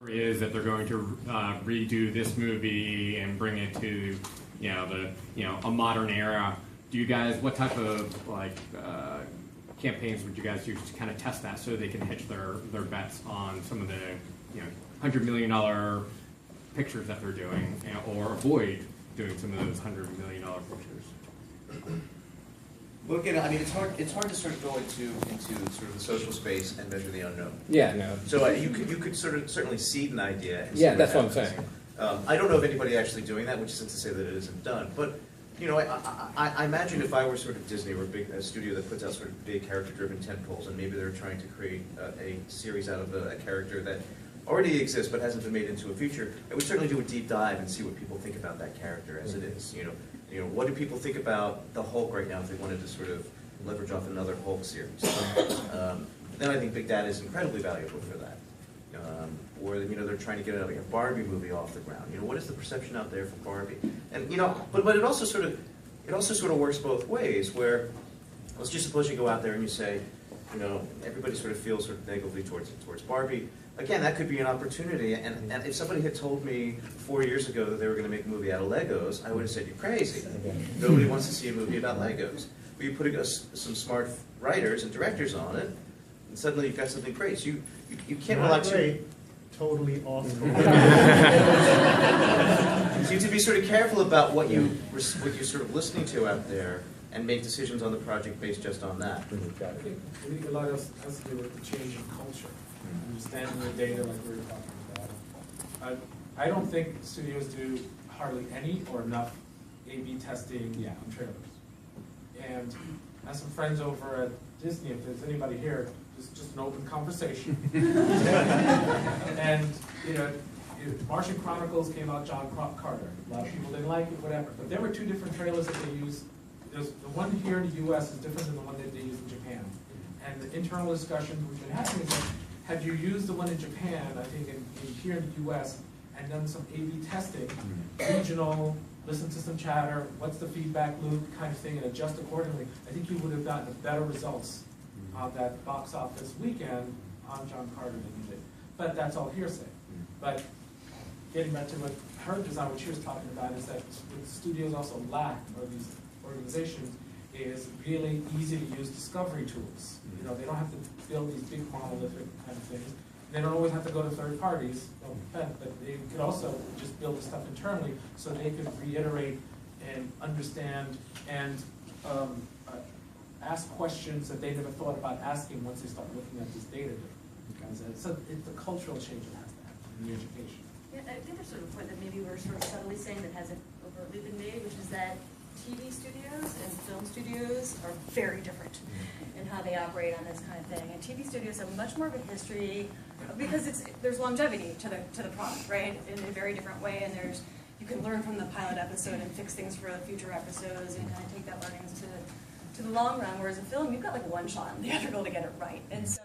Is that they're going to redo this movie and bring it to a modern era. Do you guys, what type of campaigns would you guys use to kind of test that so they can hedge their bets on some of the $100 million pictures that they're doing, or avoid doing some of those $100 million pictures? Well, again, I mean, it's hard to sort of go into sort of the social space and measure the unknown. Yeah, no. So you could sort of certainly seed an idea. And yeah, that's what I'm saying. I don't know of anybody actually doing that, which isn't to say that it isn't done. But I imagine if I were sort of Disney or a studio that puts out sort of big character-driven tentpoles, and maybe they're trying to create a series out of a character that already exists but hasn't been made into a feature, I would certainly do a deep dive and see what people think about that character as it is. What do people think about the Hulk right now if they wanted to sort of leverage off another Hulk series? Then I think big data is incredibly valuable for that. Or they're trying to get a Barbie movie off the ground. What is the perception out there for Barbie? And but it also sort of works both ways. Where let's just suppose you go out there and you say, everybody sort of feels sort of negatively towards Barbie. Again, that could be an opportunity, and if somebody had told me 4 years ago that they were going to make a movie out of Legos, I would have said, you're crazy. Nobody wants to see a movie about Legos. But you put some smart writers and directors on it, and suddenly you've got something great. So you can't rely too... Totally awesome. So you have to be sort of careful about what you're sort of listening to out there, and make decisions on the project based just on that. I think a lot has to do with the change in culture, understanding the data like we were talking about. I don't think studios do hardly any or enough A/B testing on trailers. And I have some friends over at Disney, if there's anybody here, just an open conversation. And Martian Chronicles came out, John Carter. A lot of people didn't like it, whatever. But there were two different trailers that they used. The one here in the U.S. is different than the one that they use in Japan. And the internal discussions we've been having is like, have you used the one in Japan, I think here in the U.S., and done some A/B testing, regional, listen to some chatter, what's the feedback loop kind of thing, and adjust accordingly, I think you would have gotten better results on that box office weekend on John Carter than you did. But that's all hearsay. But getting back to what her design, what she was talking about, is that what studios also lack, or these organizations, is really easy to use discovery tools. They don't have to build these big monolithic kind of things. They don't always have to go to third parties, but they could also just build the stuff internally so they could reiterate and understand and ask questions that they never thought about asking once they start looking at this data. So it's a cultural change that has to happen in the education. Yeah, I think there's sort of a point that maybe we're sort of subtly saying that hasn't overtly been made, which is that TV studios and film studios are very different in how they operate on this kind of thing. And TV studios have much more of a history because there's longevity to the product, right? In a very different way, and you can learn from the pilot episode and fix things for the future episodes and kind of take that learnings to the long run. Whereas a film, you've got like one shot on theatrical to get it right, and so.